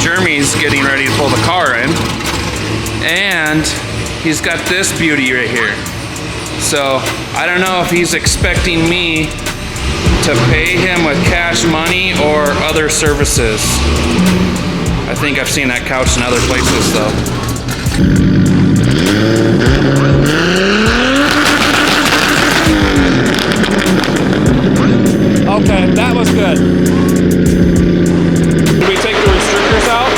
Jeremy's getting ready to pull the car in, and he's got this beauty right here. So I don't know if he's expecting me to pay him with cash money or other services. I think I've seen that couch in other places though. Okay, that was good. Did we take the restrictors out?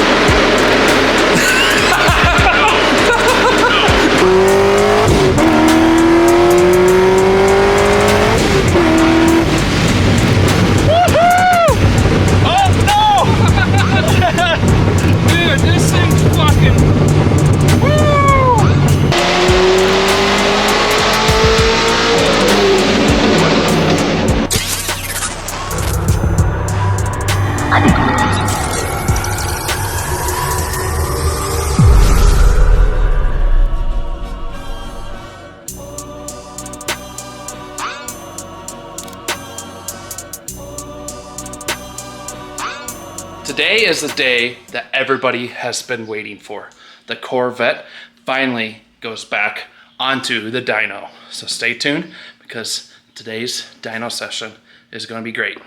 Today is the day that everybody has been waiting for. The Corvette finally goes back onto the dyno. So stay tuned because today's dyno session is going to be great,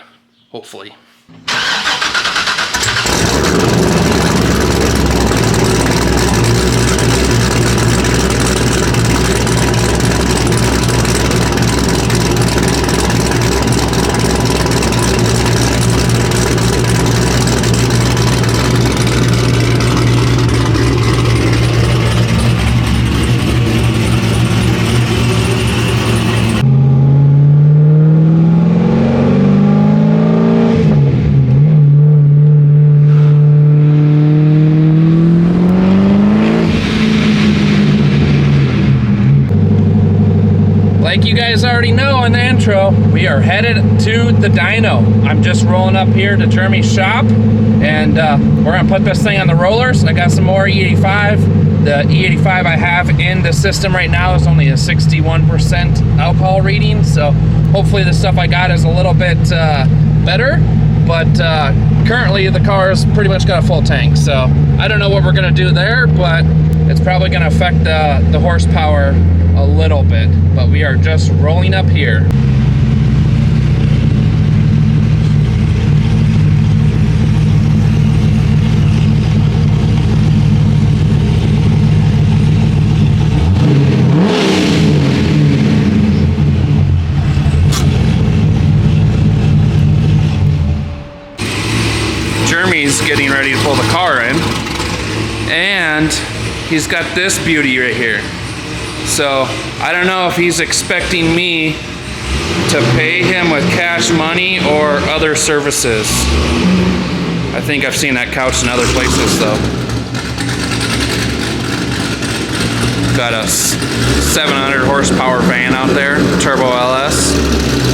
hopefully. Like you guys already know in the intro, we are headed to the dyno. I'm just rolling up here to Jeremy's shop, and we're gonna put this thing on the rollers. I got some more E85. The E85 I have in the system right now is only a 61% alcohol reading, so hopefully the stuff I got is a little bit better, but currently the car's pretty much got a full tank, so I don't know what we're gonna do there, but it's probably gonna affect the horsepower a little bit, but we are just rolling up here. Jeremy's getting ready to pull the car in, and he's got this beauty right here. So I don't know if he's expecting me to pay him with cash money or other services. I think I've seen that couch in other places though. Got a 700 horsepower van out there, turbo LS.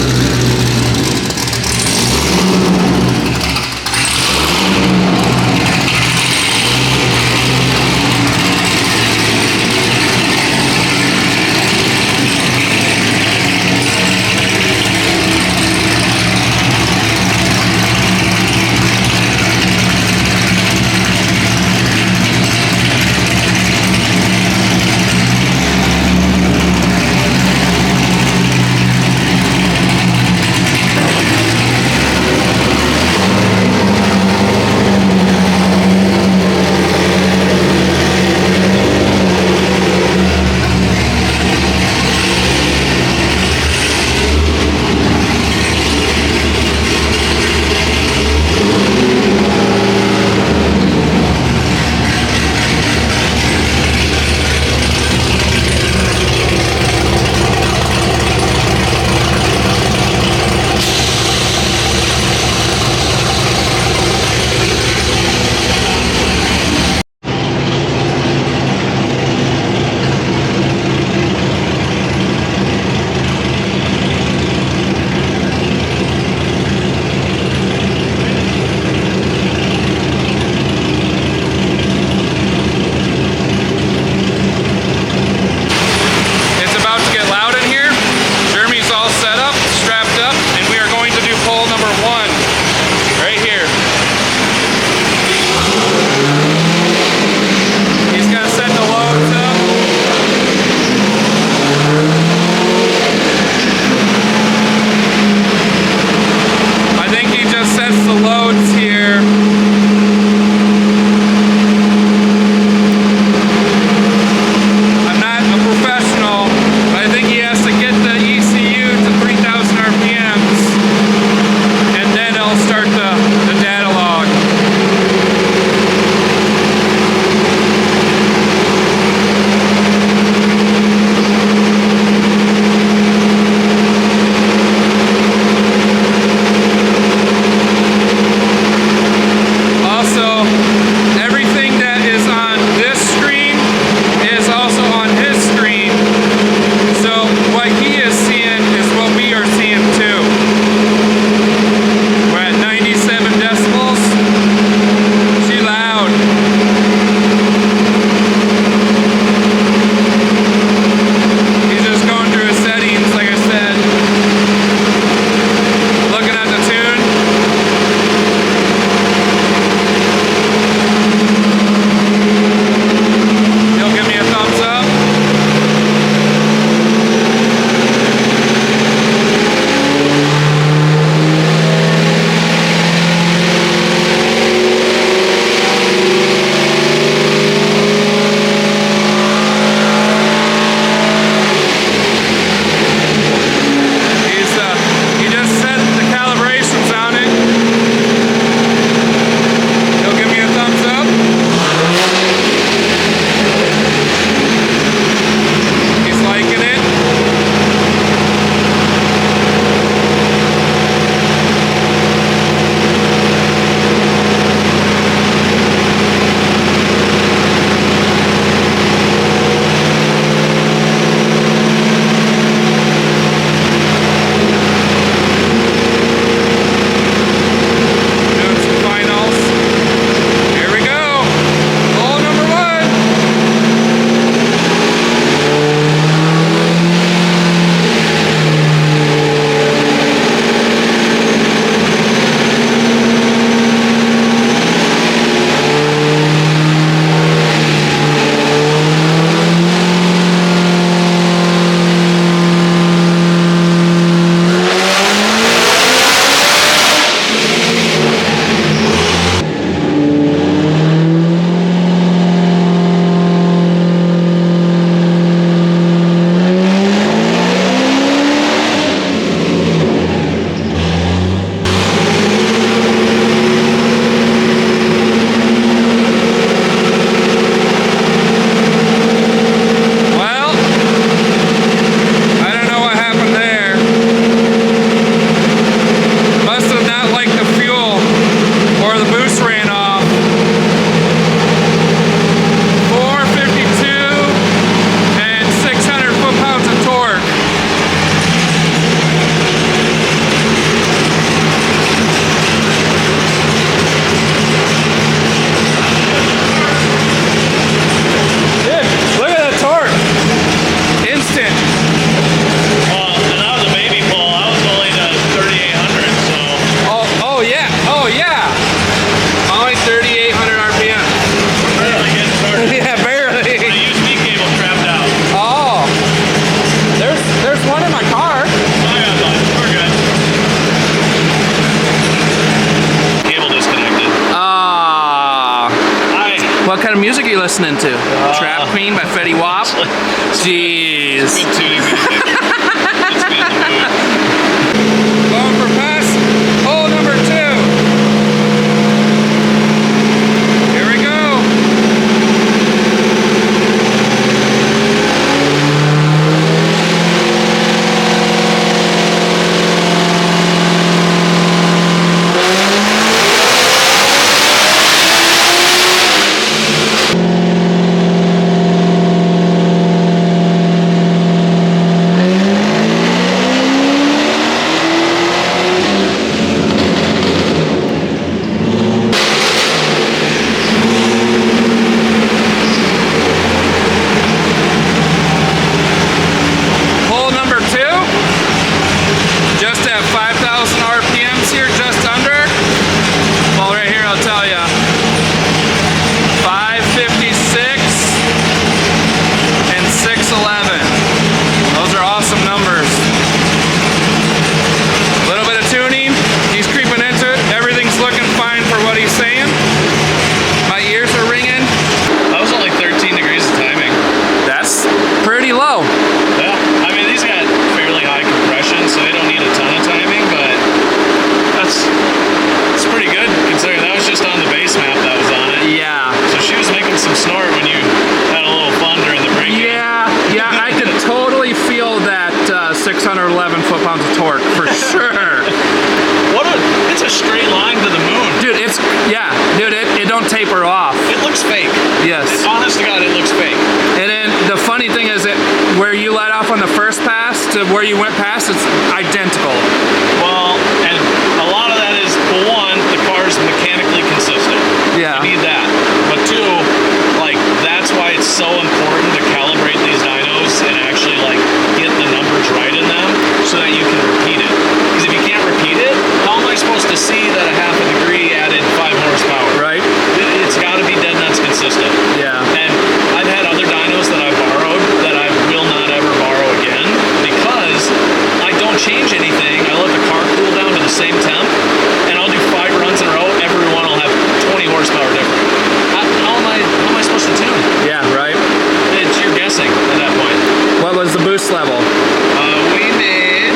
What kind of music are you listening to? Trap Queen by Fetty Wap? Jeez. It's good tuning music. It's me in the mood. Going for pass, hole number 2. Here we go. Taper off. It looks fake. Yes. Honest to God, it looks fake. And then the funny thing is that where you let off on the first pass to where you went past, it's identical. Well, and a lot of that is, well, one, the car's mechanically consistent. Yeah. You need that. But two, like, that's why it's so important to calibrate these dynos and actually, like, get the numbers right in them so that you can repeat it. Because if you can't repeat it, how am I supposed to see that a half a degree added 5 horsepower? Right. It's got to be dead nuts consistent. Yeah. And I've had other dynos that I've borrowed that I will not ever borrow again because I don't change anything. I let the car cool down to the same temp, and I'll do 5 runs in a row. Every one will have 20 horsepower different. How am I supposed to tune? Yeah, right. You're guessing at that point. What was the boost level? We made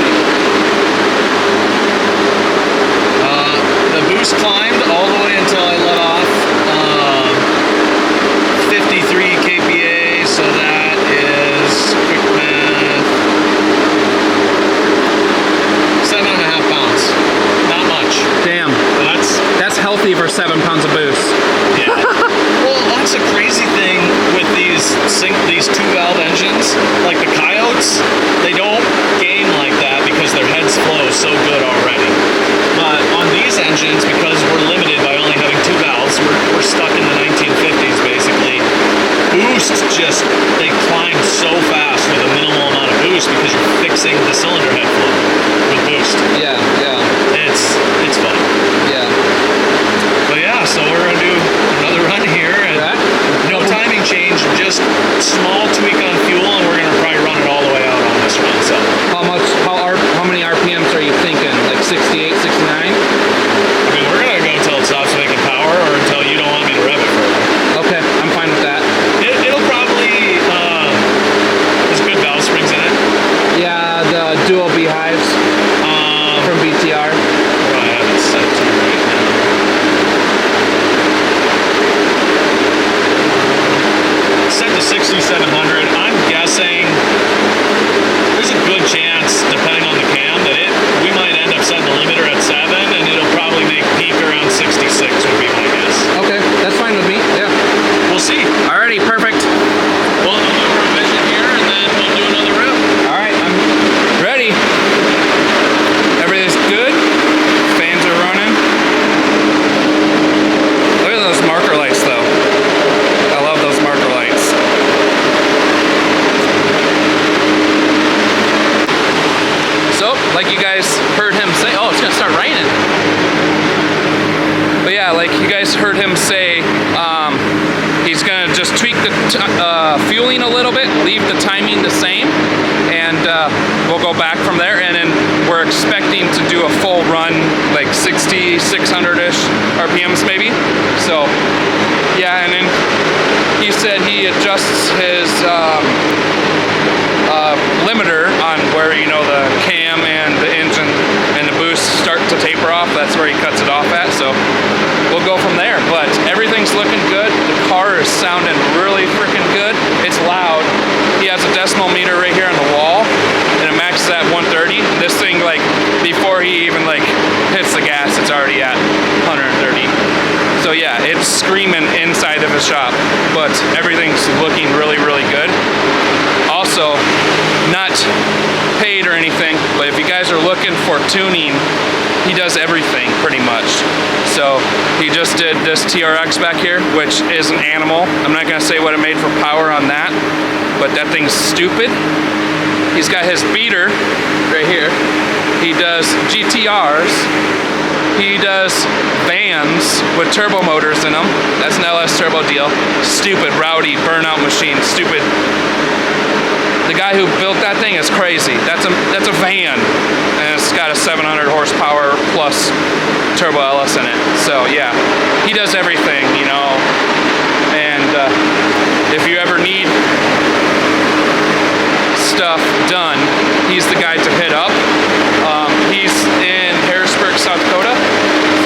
the boost climbed all the way until I let off 53 kPa, so that is, quick math, 7.5 pounds. Not much. Damn. But that's healthy for 7 pounds of boost. Yeah. Well, that's a crazy thing with these 2-valve engines. Like the Coyotes, they don't gain like that because their heads flow so good already. But on these engines, because we're limited by only having 2 valves, we're stuck in the 1950s basically. Boost they climb so fast with a minimal amount of boost because you're fixing the cylinder head flow with boost. Yeah, yeah. It's fun. Yeah. But yeah, so we're gonna do another run here, and no timing change, just small tweak on fuel, and we're gonna probably run it all the way out on this run. So how many RPMs are you thinking? Like 68, 69? I mean, we're gonna go until it stops making power, or until you don't want me to rev it further. Okay, I'm fine with that. It'll probably there's good valve springs in it. Yeah, the dual beehives from BTR. What do I have it set to right now? Set to 6,700. I'm guessing there's a good chance, depending on the cam, that we might end up setting the limiter at 7, and it'll probably make peak around 66 would be my guess. Okay, that's fine with me. Yeah. We'll see. Alrighty, perfect. We'll do a revision here, and then we'll do another rip. All right, I'm ready. Everything's good. Fans are running. Look at those marker lights, though. I love those marker lights. So, like you guys heard him say, oh, it's gonna start raining. But yeah, like you guys heard him say, he's gonna just tweak the fueling a little bit, leave the timing the same, and we'll go back from there. And then we're expecting to do a full run, like 60, 600-ish RPMs maybe. So yeah, and then said he adjusts his limiter on where, you know, the cam and the engine and the boost start to taper off. That's where he cuts it off at. So we'll go from there. But everything's looking good. The car is sounding really freaking good. It's loud. He has a decimal meter right here on the wall, and it maxes at 130. This thing, like, before he even like hits the gas, it's already at 130. So yeah, it's screaming inside of his shop, but everything's looking really, really good. Also, not paid or anything, but if you guys are looking for tuning, he does everything pretty much. So he just did this TRX back here, which is an animal. I'm not gonna say what it made for power on that, but that thing's stupid. He's got his beater right here. He does GTRs. He does vans with turbo motors in them. That's an LS turbo deal. Stupid, rowdy, burnout machine. Stupid. The guy who built that thing is crazy. That's a van, and it's got a 700 horsepower plus turbo LS in it. So yeah, he does everything, you know. And if you ever need stuff done, he's the guy to hit up. He's in Harrisburg, South Dakota,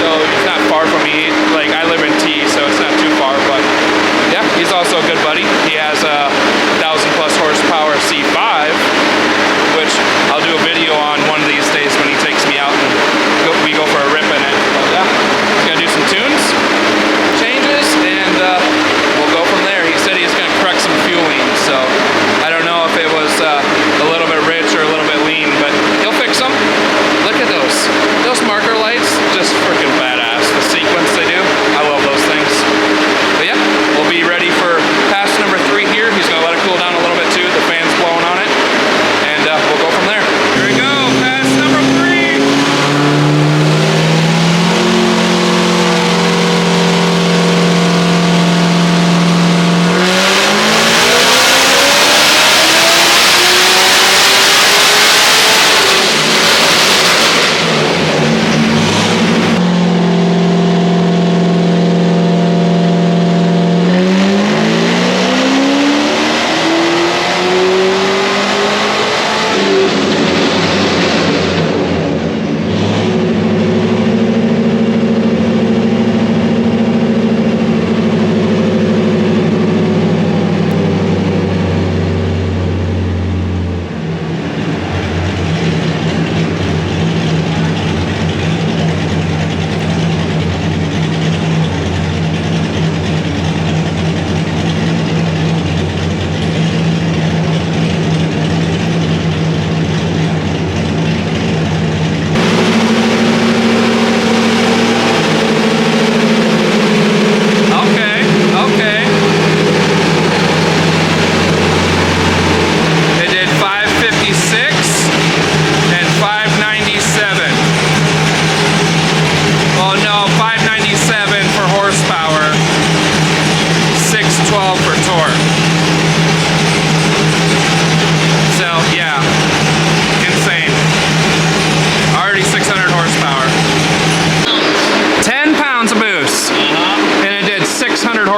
so he's not far from me. Like, I live in T, so it's not too far, but yeah, he's also a good buddy. He has a 1,000+ horsepower C5, which I'll do a video on one of these days when he takes me out and we go for a rip in it. But yeah, he's gonna do some tunes, changes, and we'll go from there. He said he's gonna correct some fueling, so I don't know if it was a little bit rich or a little bit lean, but he'll fix them. Look at those marker lights, just freaking badass. The sequence they do, I love those things. But yeah, we'll be ready for pass number 3 here. He's gonna let it cool down a little bit too. The fan's blowing on it, and we'll go from there. Here we go, pass number 3.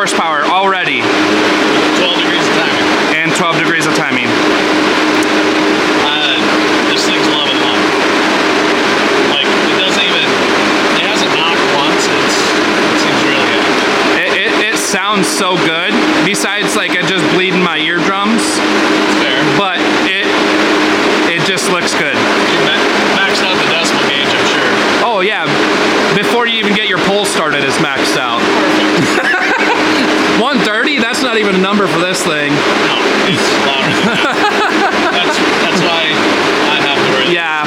Horsepower already. 12 degrees of timing. And 12 degrees of timing. This thing's loving it up. Like, it doesn't even, it hasn't knocked once. It seems really good. It sounds so good. Besides, like, it just bleeding my eardrums. Fair. But it just looks good. You maxed out the decimal gauge, I'm sure. Oh yeah. Before you even get your pull started, it's maxed out. Perfect. 130? That's not even a number for this thing. No, it's louder than that. That's why I have the radio. Yeah,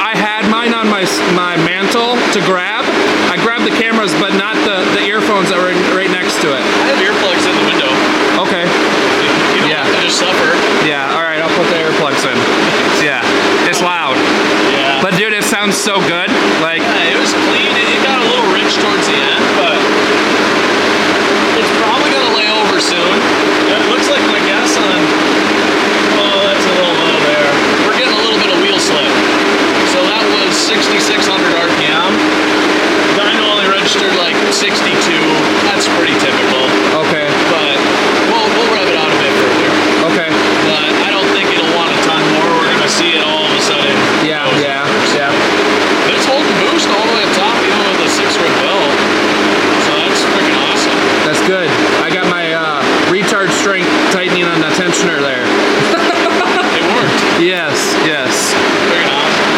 I had mine on my mantle to grab. I grabbed the cameras, but not the earphones that were right next to it. I have earplugs in the window. Okay. You don't have to just suffer. Yeah, alright, I'll put the earplugs in. Yeah, it's loud. Yeah. But dude, it sounds so good. Like, yeah, it was clean. It got a little rich towards the end, but it's probably going to lay over soon. It looks like my guess on, oh, that's a little low there. We're getting a little bit of wheel slip. So that was 6,600 RPM. Dyno only registered like 62. That's pretty typical. okay. But we'll It's good. I got my recharge strength tightening on the tensioner there. It worked. Yes, yes. Very awesome.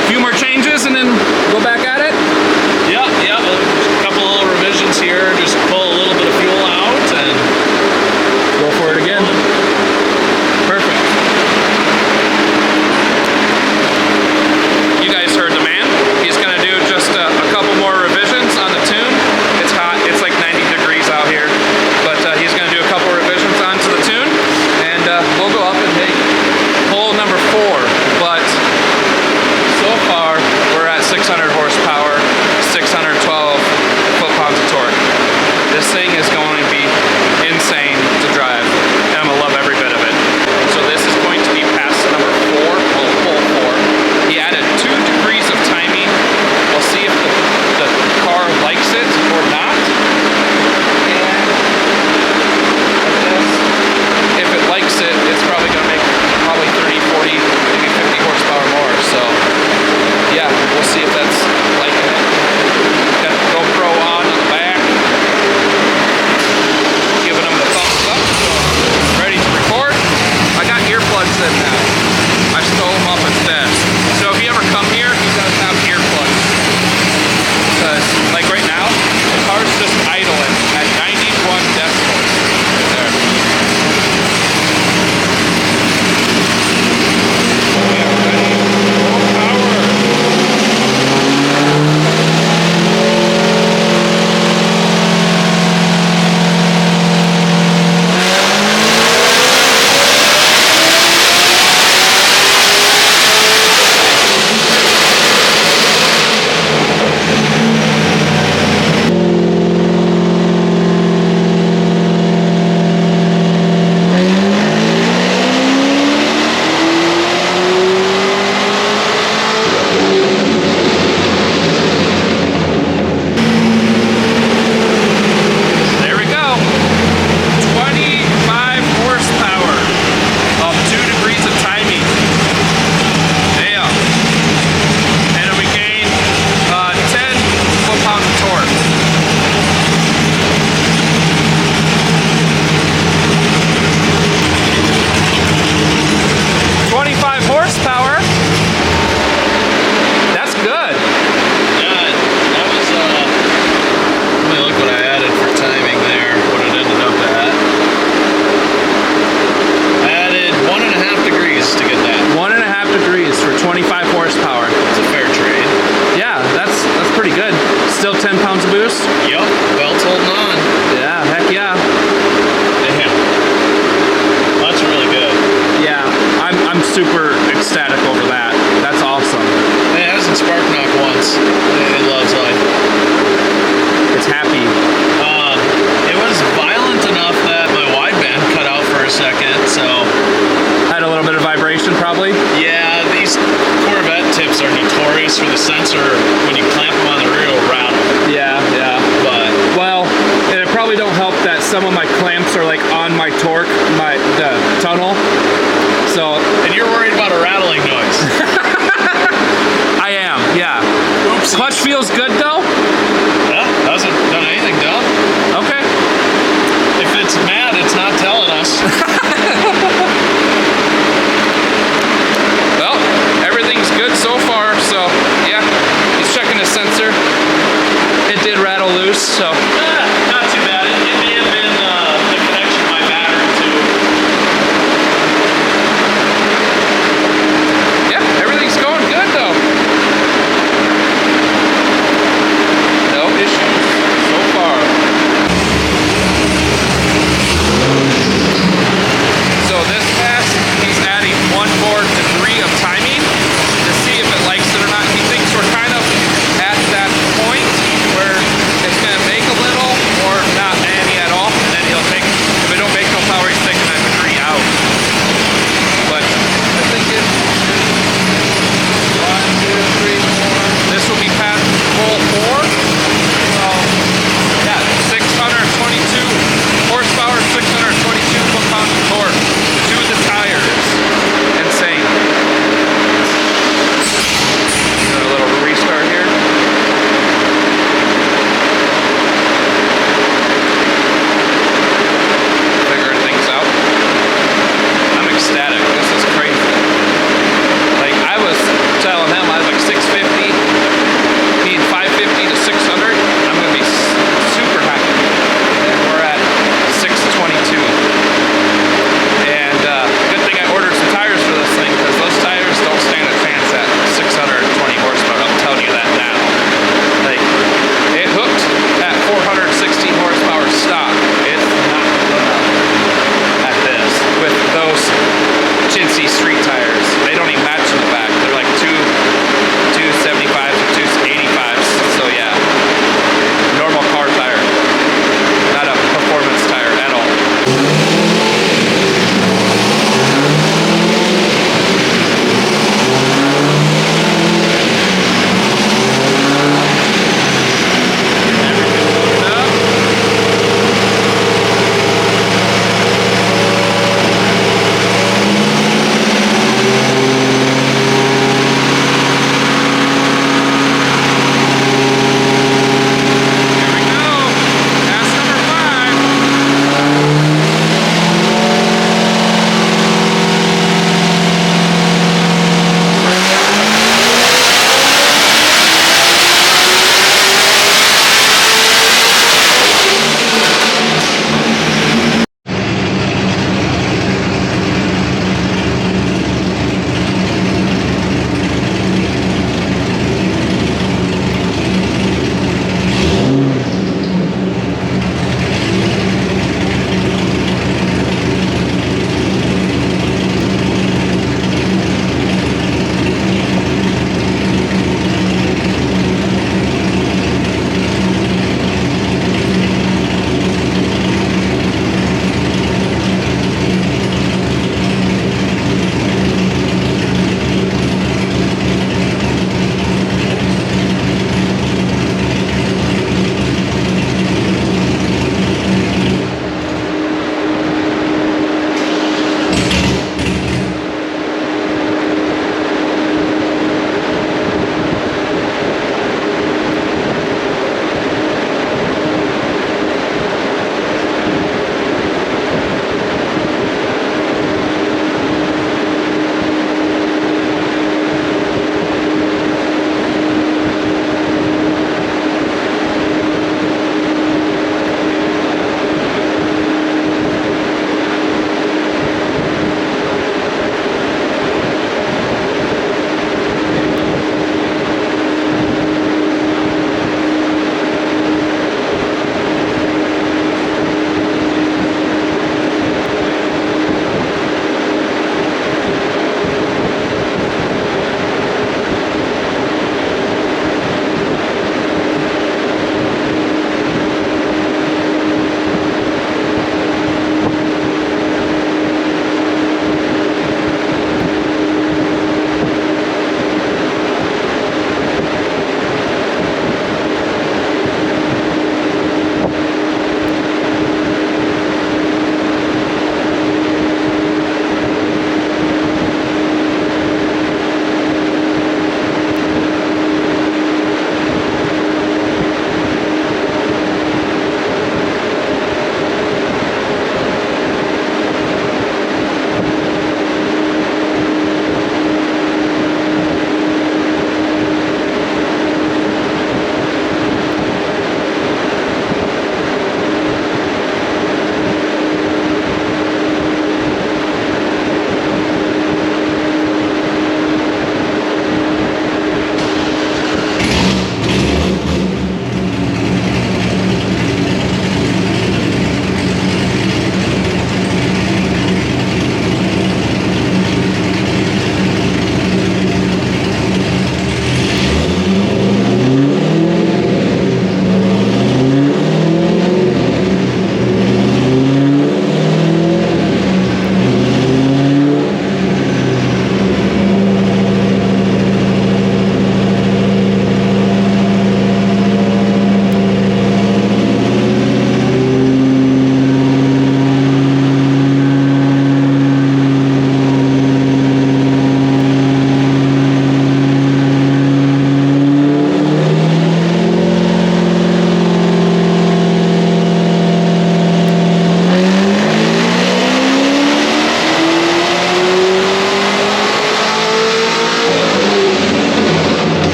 A few more changes and then go back at it? Yeah, yeah. A couple of little revisions here. Just pull a little bit of fuel out and Go for it again. Perfect. You guys heard the man. He's gonna do just a couple more revisions on the tune. It's hot. It's like 90 degrees out here. But he's gonna do a couple revisions onto the tune. And we'll go up and take hole number 4. But so far, we're at 600 horsepower, 612 foot-pounds of torque. This thing is going to be insane to drive, and I'm gonna love every bit of it. So this is going to be pass number 4, well, hole 4. He added 2 degrees of timing. We'll see if the car likes it or not. And like this, if it likes it, it's probably gonna make 30, 40, maybe 50 horsepower more. So yeah, we'll see if that's liking it. Got the GoPro on the back, giving them the thumbs up. So ready to record. I got earplugs in now. I stole them off his desk. So if you ever come here, he does have earplugs. Because like right now, the car's just idling at 91 decibels. Right there. We are ready. Full power. There we go. 25 horsepower of 2 degrees of timing. Damn. And we gain 10 foot-pounds of torque. Horsepower. That's good. yeah, that was let me look what I added for timing there, what it ended up at. I added 1.5 degrees to get that. 1.5 degrees for 25 horsepower. It's a fair trade. Yeah, that's pretty good. Still 10 pounds of boost. Yup, belt's holding on. Yeah, heck yeah. Damn. That's really good. Yeah, I'm super ecstatic over that. That's awesome. It hasn't spark knock once. It loves life. It's happy. It was violent enough that my wideband cut out for a second, so Had a little bit of vibration probably. yeah, these Corvette tips are notorious for the sensor. When you clamp them on the rear, it'll rattle. Yeah, yeah. But Well, and it probably don't help that some of my clamps are like on my torque, the tunnel. So and you're worried about a rattling noise. I am, yeah. Oops. Clutch feels good though. Yeah, hasn't done anything dumb. Okay. If it's mad, it's not telling us. Well, everything's good so far. So yeah, he's checking his sensor. It did rattle loose. So Not too bad. It may have been the connection of my battery too. yeah, everything's going good though. No issues so far.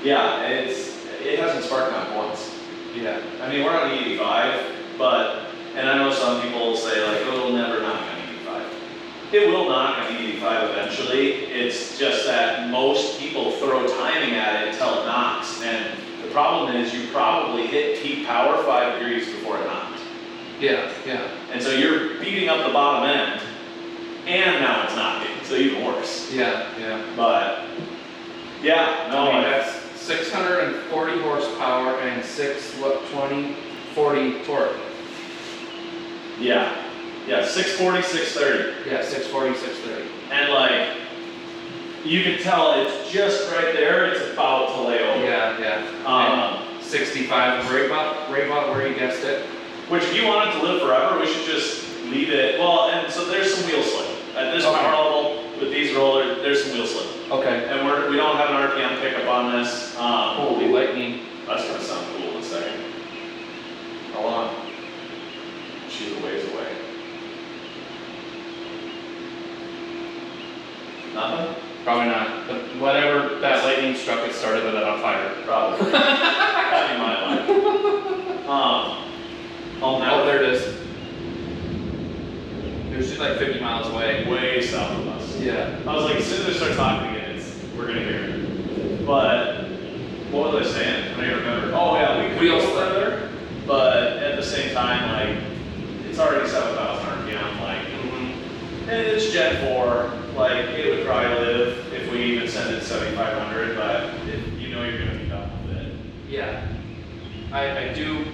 Yeah, it hasn't sparked not once. Yeah. I mean, we're on E85, but, and I know some people say like, oh, it'll never knock on E85. It will knock on E85 eventually. It's just that most people throw timing at it until it knocks. And the problem is you probably hit peak power 5 degrees before it knocked. Yeah, yeah. And so you're beating up the bottom end, and now it's knocking, so even worse. Yeah, yeah. But, yeah, no, I mean, that's 640 horsepower and 40 torque. yeah, 640, 630. Yeah, 640, 630. And like, you can tell it's just right there, it's about to lay over. Yeah, yeah. And 65 right about where you guessed it. Which if you want it to live forever, we should just leave it, well, and so there's some wheel slip. At this Okay. power level, with these rollers, there's some wheel slip. Okay. And we don't have an RPM pickup on this. Holy lightning. That's gonna sound cool in a second. Hold on. She's a ways away. Nothing? Probably not. But whatever that lightning struck, it started it on fire. Probably. That'd be my life. Oh, there it is. It was just like 50 miles away. Way south of us. Yeah. I was like, as soon as I start talking again, we're gonna hear it. But what was I saying? I don't even remember. Oh yeah, we could Wheel go slip. further, but at the same time, like, it's already 7,000 RPM, like, and it's Gen 4. Like, it would probably live if we even send it 7,500, but you know you're gonna be done with it. Yeah. I do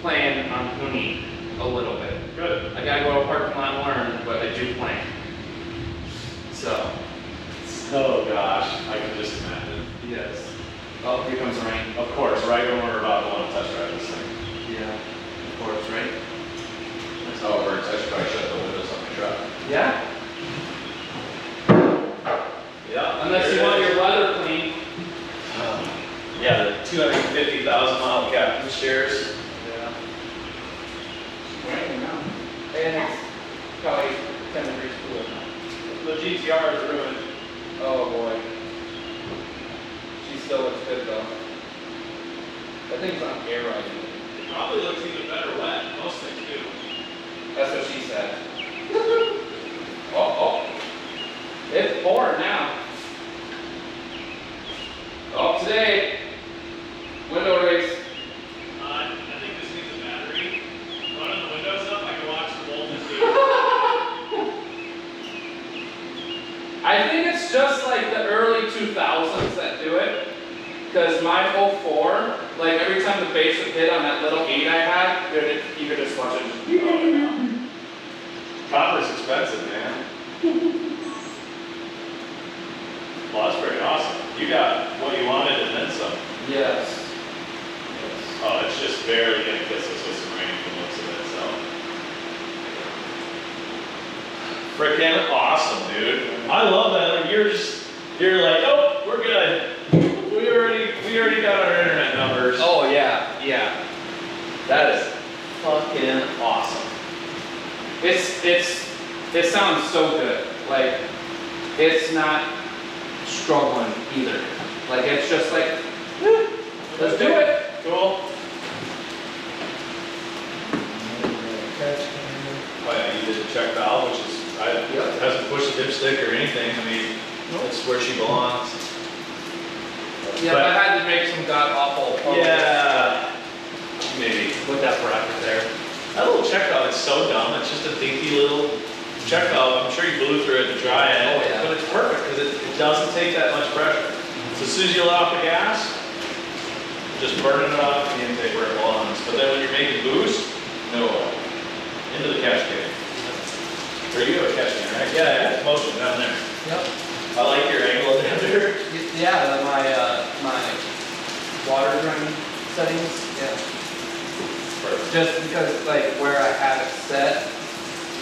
plan on hooning a little bit. Good. I gotta go to a parking lot and learn, but I do plan. So. Oh gosh, I can just imagine. Yes. Oh, here comes the rain. Of course, right when we're about to want to test drive this thing. Yeah. Of course, right? That's how it works. I should probably shut the windows on my truck. Yeah. Yeah. Unless you want your weather clean. Yeah, the 250,000 mile captain shares. Yeah. Raining now. And it's probably 10 degrees cooler now. The GTR is ruined. Oh boy. She still looks good though. That thing's on air right now. It probably looks even better wet. Most things do. That's what she said. Oh. It's pouring now. Oh, today. Window race. I think this needs a battery. Running the windows up, I can watch the Bolton TV. I think it's just like the early 2000s that do it. Because my 04, like every time the bass would hit on that little 8 I had, you could just watch it. Copper's expensive, man. Well, that's pretty awesome. You got what you wanted and then some. Yes. Oh, it's just barely gonna kiss us with some rain from the looks of it, so. Freaking awesome, dude. I love that. Like, you're like, oh, we're good. We already got our internet numbers. Oh yeah, yeah. That is fucking awesome. It sounds so good. Like it's not struggling either. Like it's just like, let's do it. Cool. Oh yeah, you did the check valve, which is, Yep. hasn't pushed the dipstick or anything. I mean, that's where she belongs. Yeah, but I had to make some god awful. Yeah. Maybe. With that bracket there. That little check valve is so dumb. It's just a dinky little check valve. I'm sure you blew through it to dry it. Oh, yeah. But it's perfect because it doesn't take that much pressure. So as soon as you let off the gas, just burning it off the intake where it belongs. But then when you're making boost, no oil. Into the catch can. Or you have a catch can, right? Yeah, it's motion down there. Yep. I like your angle down there. Yeah, my water drain settings. Yeah. Perfect. Just because like where I had it set,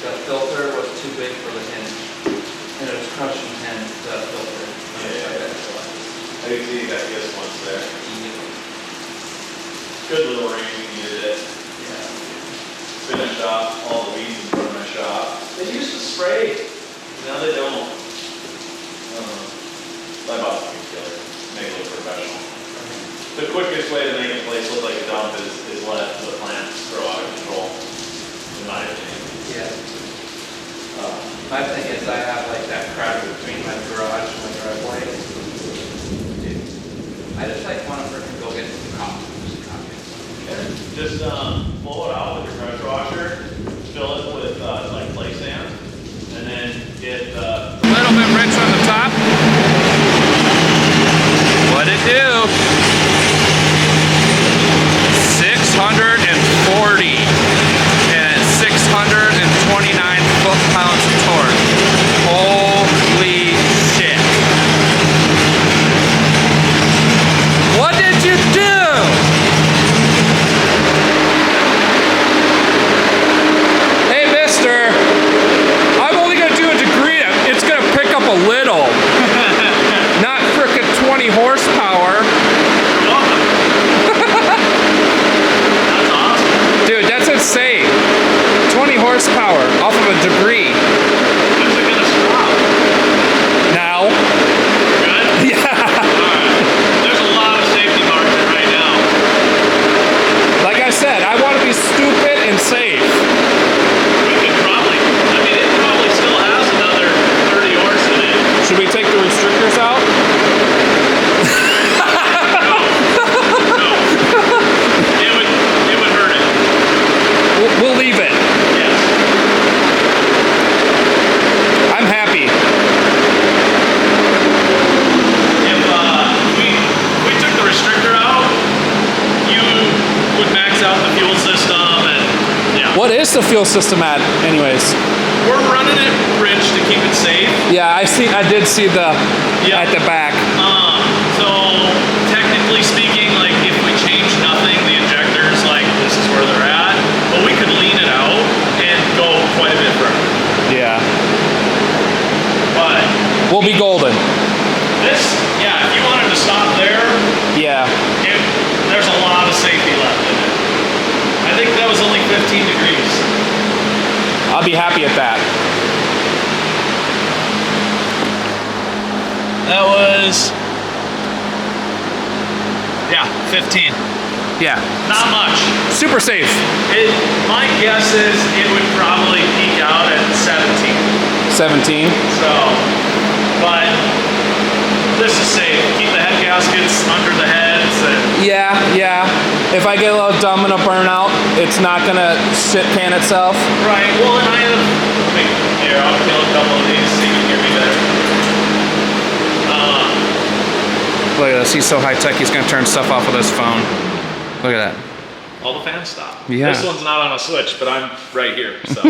the filter was too big for the hinge, and it was crushing the filter. Yeah. I can see you got this once there. Good little range you did it. Yeah. Finished off all the weeds in front of my shop. They used to spray. Now they don't. I bought some killer. Make it look professional. the quickest way to make a place look like a dump is let the plants grow out of control, in my opinion. Yeah. My thing is I have like that crowd between my garage and my driveway. Dude, I just like want to freaking go get some coffee. Just pull it out with your pressure washer, fill it with like clay sand, and then get a little bit rich on the top. What'd it do? 640 and 629 foot-pounds of torque. Holy shit. What did you do? Hey, mister. I'm only going to do a degree. It's going to pick up a little. Not frickin' 20 horsepower. That's awesome. Dude, that's insane. 20 horsepower off of a degree. When's it gonna stop? Now. Good? Yeah. Alright. There's a lot of safety margin right now. Like I said, I want to be stupid and safe. We could probably, I mean, it probably still has another 30 horse in it. Should we take the restrictors out? It would hurt it. We'll leave it. Yes. I'm happy. If we took the restrictor out, you would max out the fuel system and yeah. What is the fuel system at, anyways? We're running it rich to keep it safe. Yeah, I did see the Yep. at the back. So technically speaking, like if we change nothing, the injectors, like this is where they're at, but we could lean it out and go quite a bit further. Yeah. But We'll be golden. this, yeah, if you wanted to stop there, Yeah. there's a lot of safety left in it. I think that was only 15 degrees. I'll be happy at that. That was, yeah, 15. Yeah. Not much. Super safe. My guess is it would probably peak out at 17. 17. So, but this is safe. Keep the head gaskets under the heads. And Yeah, yeah. If I get a little dumb and a burnout, it's not gonna shit can itself. right. Well, and I have. Here, I'll kill a couple of these so you can hear me better. Look at this. He's so high tech. He's gonna turn stuff off with his phone. Look at that. All the fans stop. Yeah. This one's not on a switch, but I'm right here. So,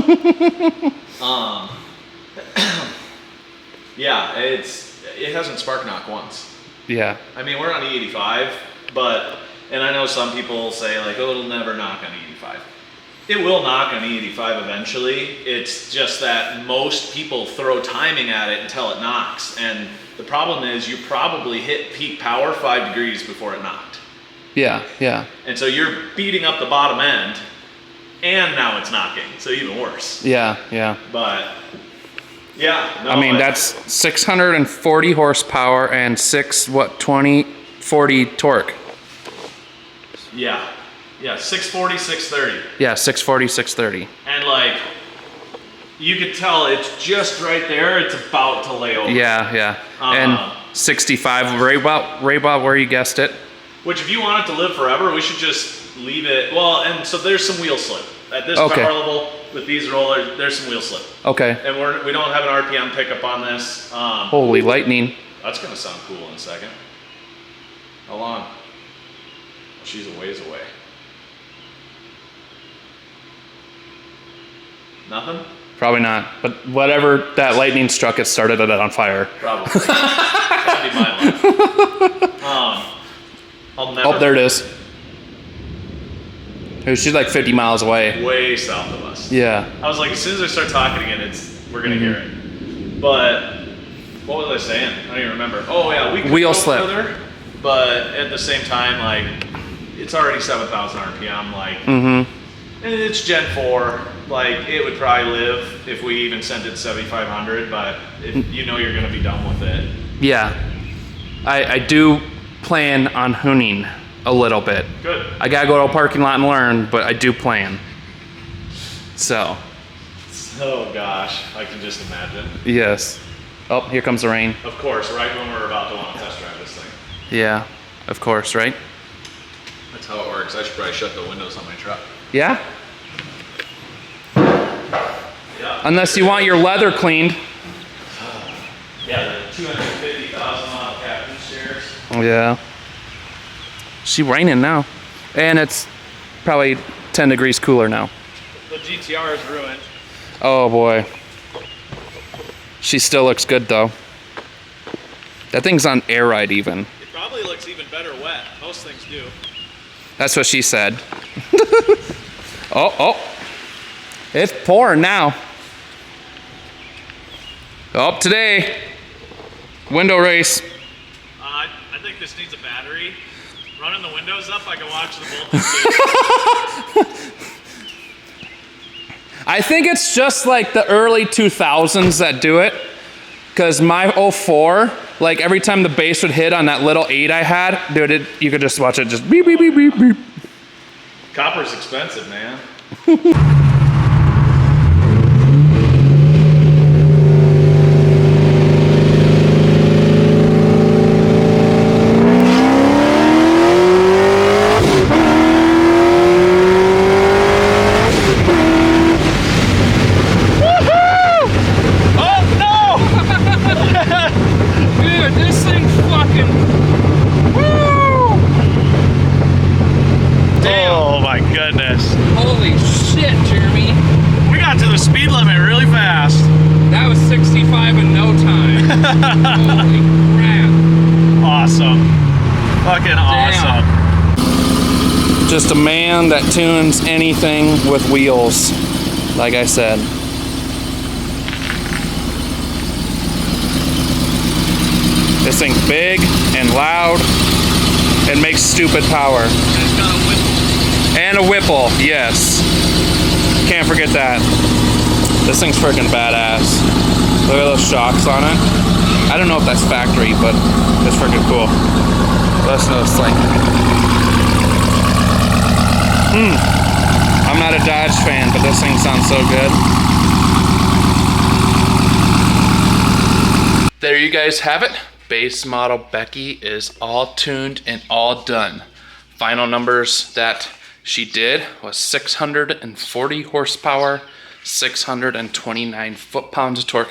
yeah, it hasn't spark knocked once. Yeah. I mean, we're on E85, but, and I know some people say like, oh, it'll never knock on E85. It will knock on E85 eventually. It's just that most people throw timing at it until it knocks. And the problem is you probably hit peak power 5 degrees before it knocked. Yeah, yeah. And so you're beating up the bottom end and now it's knocking. So even worse. Yeah, yeah. But yeah. No, I mean, that's 640 horsepower and 40 torque. Yeah. Yeah, 640, 630. Yeah, 640, 630. And like, you could tell it's just right there. It's about to lay over. Yeah, yeah. And 65, right about where you guessed it. Which if you want it to live forever, we should just leave it. Well, and so there's some wheel slip. At this Okay. power level, with these rollers, there's some wheel slip. Okay. And we don't have an RPM pickup on this. Holy lightning. That's gonna sound cool in a second. How long? Well, she's a ways away. Nothing? Probably not. But whatever that lightning struck, it started it on fire. Probably. That'd be my luck. I'll never. Oh, there it is. She's like 50 miles away. Way south of us. Yeah. I was like, as soon as I start talking again, we're gonna hear it. But what was I saying? I don't even remember. Oh yeah, we could Wheel go slip. further, but at the same time, like it's already 7,000 RPM. Like, and it's Gen 4. Like it would probably live if we even sent it 7,500. But if you know you're gonna be done with it. Yeah. I do plan on hooning a little bit. Good. I gotta go to a parking lot and learn, but I do plan. So. Oh gosh, I can just imagine. Yes. Oh, here comes the rain. Of course, right when we're about to want to test drive this thing. Yeah, of course, right? That's how it works. I should probably shut the windows on my truck. Yeah? Yeah. Unless you want your leather cleaned. Yeah, the 250,000 mile captain stairs. Yeah. She raining now. And it's probably 10 degrees cooler now. The GTR is ruined. Oh boy. She still looks good though. That thing's on air ride even. It probably looks even better wet. Most things do. That's what she said. Oh. It's pouring now. Oh, today. Window race. I think this needs a battery. Running the windows up, I can watch the voltage. I think it's just like the early 2000s that do it. Because my 04, like every time the bass would hit on that little 8 I had, dude, you could just watch it just beep, beep, beep, beep, beep. Copper's expensive, man. Holy shit, Jeremy. We got to the speed limit really fast. That was 65 in no time. Holy crap. Awesome. Fucking awesome. Just a man that tunes anything with wheels, like I said. This thing's big and loud and makes stupid power. And a Whipple, yes. Can't forget that. This thing's freaking badass. Look at those shocks on it. I don't know if that's factory, but it's freaking cool. Listen to this thing. I'm not a Dodge fan, but this thing sounds so good. There you guys have it. Base Model Becky is all tuned and all done. Final numbers that she did was 640 horsepower, 629 foot-pounds of torque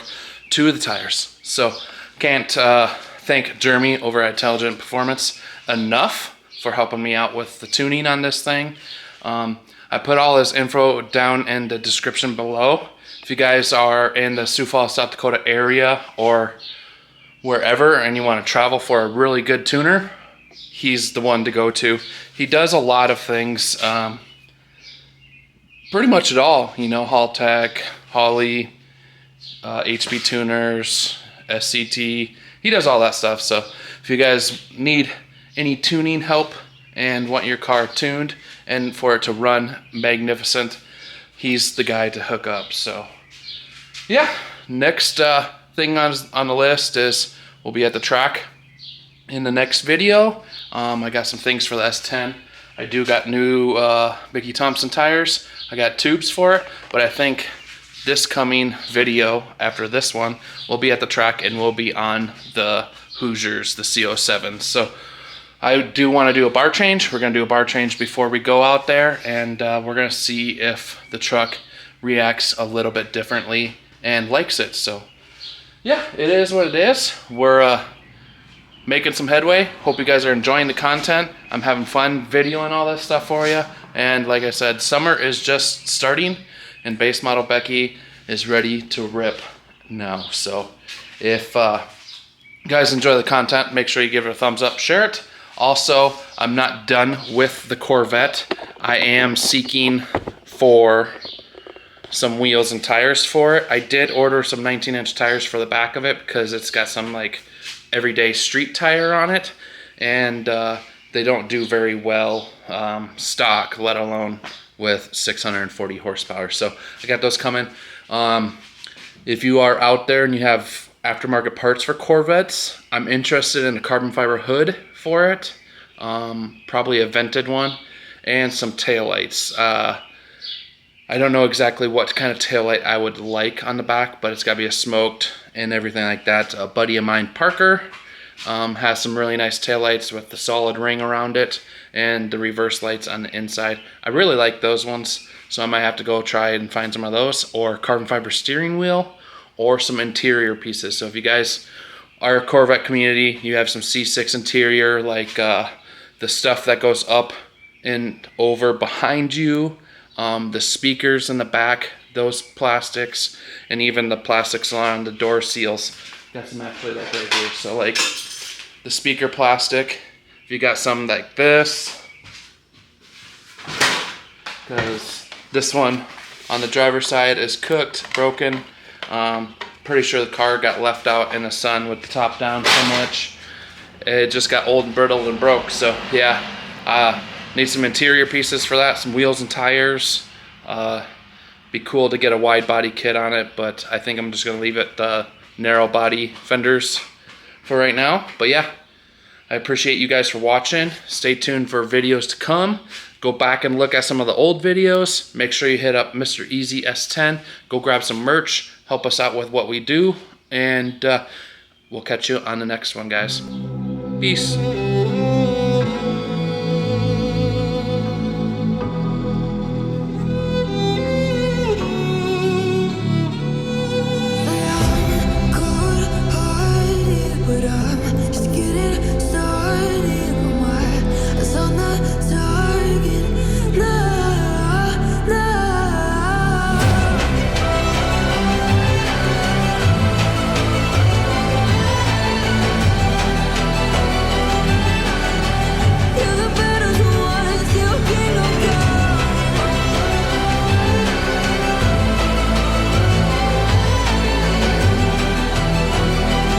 to the tires. So can't thank Jeremy over at Intelligent Performance enough for helping me out with the tuning on this thing. I put all his info down in the description below. If you guys are in the Sioux Falls, South Dakota area or wherever and you want to travel for a really good tuner, he's the one to go to. He does a lot of things, pretty much it all, you know, Hall Tech, Holly, HB tuners, SCT. He does all that stuff. So if you guys need any tuning help and want your car tuned and for it to run magnificent, he's the guy to hook up. So yeah, next thing on the list is we'll be at the track in the next video. I got some things for the S10. I do got new Mickey Thompson tires. I got tubes for it, but I think this coming video after this one will be at the track and we'll be on the Hoosiers, the CO7. So I do want to do a bar change. We're going to do a bar change before we go out there, and we're going to see if the truck reacts a little bit differently and likes it. So yeah, it is what it is. We're making some headway. Hope you guys are enjoying the content. I'm having fun videoing all this stuff for you. And like I said, summer is just starting and Base Model Becky is ready to rip now. So if you guys enjoy the content, make sure you give it a thumbs up, share it. Also, I'm not done with the Corvette. I am seeking for some wheels and tires for it. I did order some 19-inch tires for the back of it because it's got some like everyday street tire on it, and they don't do very well stock, let alone with 640 horsepower. So I got those coming. If you are out there and you have aftermarket parts for Corvettes, I'm interested in a carbon fiber hood for it. probably a vented one, and some taillights. I don't know exactly what kind of taillight I would like on the back, but it's got to be a smoked and everything like that. A buddy of mine, Parker, has some really nice taillights with the solid ring around it and the reverse lights on the inside. I really like those ones, so I might have to go try and find some of those, or carbon fiber steering wheel, or some interior pieces. So if you guys are a Corvette community, you have some C6 interior, like the stuff that goes up and over behind you, the speakers in the back, those plastics, and even the plastics around the door seals. Got some actually like right here. So like the speaker plastic, if you got some like this, because this one on the driver's side is cooked, broken. Pretty sure the car got left out in the sun with the top down so much. It just got old and brittle and broke. So yeah, need some interior pieces for that, some wheels and tires. Be cool to get a wide body kit on it, but I think I'm just gonna leave it narrow body fenders for right now. But yeah, I appreciate you guys for watching. Stay tuned for videos to come. Go back and look at some of the old videos. Make sure you hit up Mr. Eazy S10. Go grab some merch. Help us out with what we do. And we'll catch you on the next one, guys. Peace.